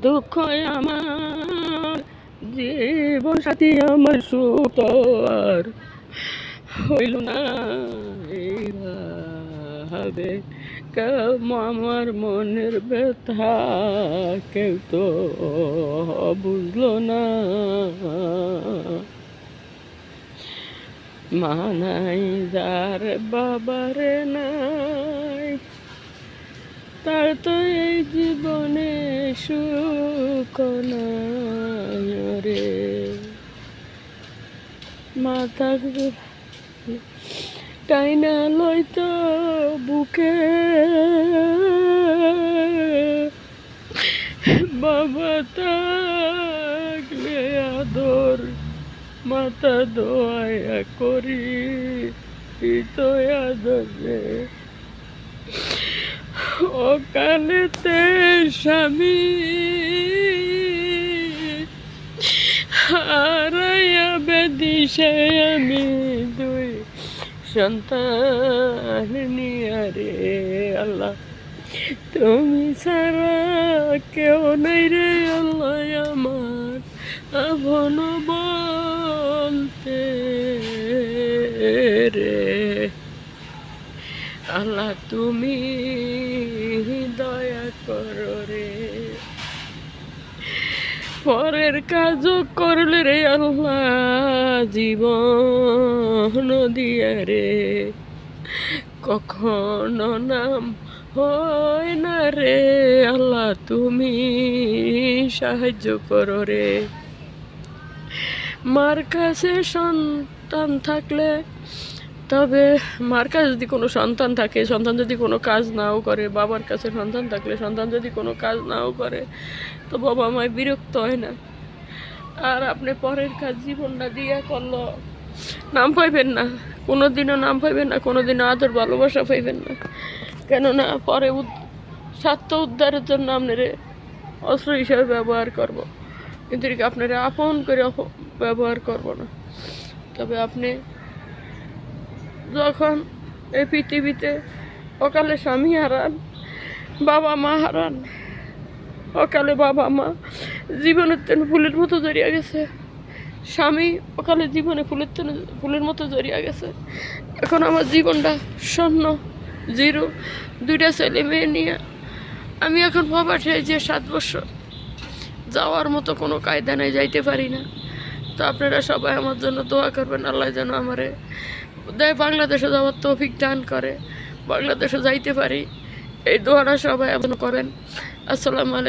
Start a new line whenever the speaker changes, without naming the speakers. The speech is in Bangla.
দুঃখ আমার জীবন সাথী আমার সুখ আর হইল না এইভাবে। কেউ আমার মনের ব্যথা কেউ তো বুঝলো না। মা নাই যার বাবারে নাই, তার তো এই জীবনে সুখ নাই রে। মাথা টাইনা লইতো বুকে, বাবা থাকলে আদর মাথা দোয়া করি তো আদরে। অকালেতে স্বামী হারাইয়া বেদিশে আমি দুই সন্তান নিয়া রে। আল্লাহ তুমি ছাড়া কেউ নাই রে আল্লাহ আমার আপন বলতে রে। আল্লাহ তুমি দয়া করো রে। পরের কাজ করলে রে আল্লাহ জীবন দিয়া রে, কখনো নাম হয় না রে। আল্লাহ তুমি সাহায্য করো রে। মার কাছে সন্তান থাকলে, তবে মার কাছে যদি কোনো সন্তান থাকে, সন্তান যদি কোনো কাজ নাও করে, বাবার কাছে সন্তান থাকলে সন্তান যদি কোনো কাজ নাও করে, তো বাবা মায় বিরক্ত হয় না। আর আপনি পরের কাজ জীবনটা দিয়া করলো নাম পাইবেন না, কোনো দিনও নাম পাইবেন না, কোনো দিনও আদর ভালোবাসা পাইবেন না। কেননা পরে স্বার্থ উদ্ধারের জন্য আপনারে অস্ত্র হিসাবে ব্যবহার করব, কিন্তু আপনারা আপন করে ব্যবহার করব না। তবে আপনি যখন এই পৃথিবীতে অকালে স্বামী হারান, বাবা মা হারান, অকালে বাবা মা জীবনের তেন ফুলের মতো জড়িয়ে গেছে, স্বামী অকালে জীবনে ফুলের মতো জড়িয়ে গেছে। এখন আমার জীবনটা শূন্য, জিরো, দুইটা ছেলে মেয়ে নিয়ে আমি এখন প্রবাসে যে 7 বছর যাওয়ার মতো কোনো কায়দা নেই, যাইতে পারি না। তো আপনারা সবাই আমার জন্য দোয়া করবেন, আল্লাহ যেন আমারে দেয় বাংলাদেশে যাওয়ার তৌফিক দান করে, বাংলাদেশে যাইতে পারি। এই দোয়াটা সবাই করেন। আসসালামু আলাইকুম।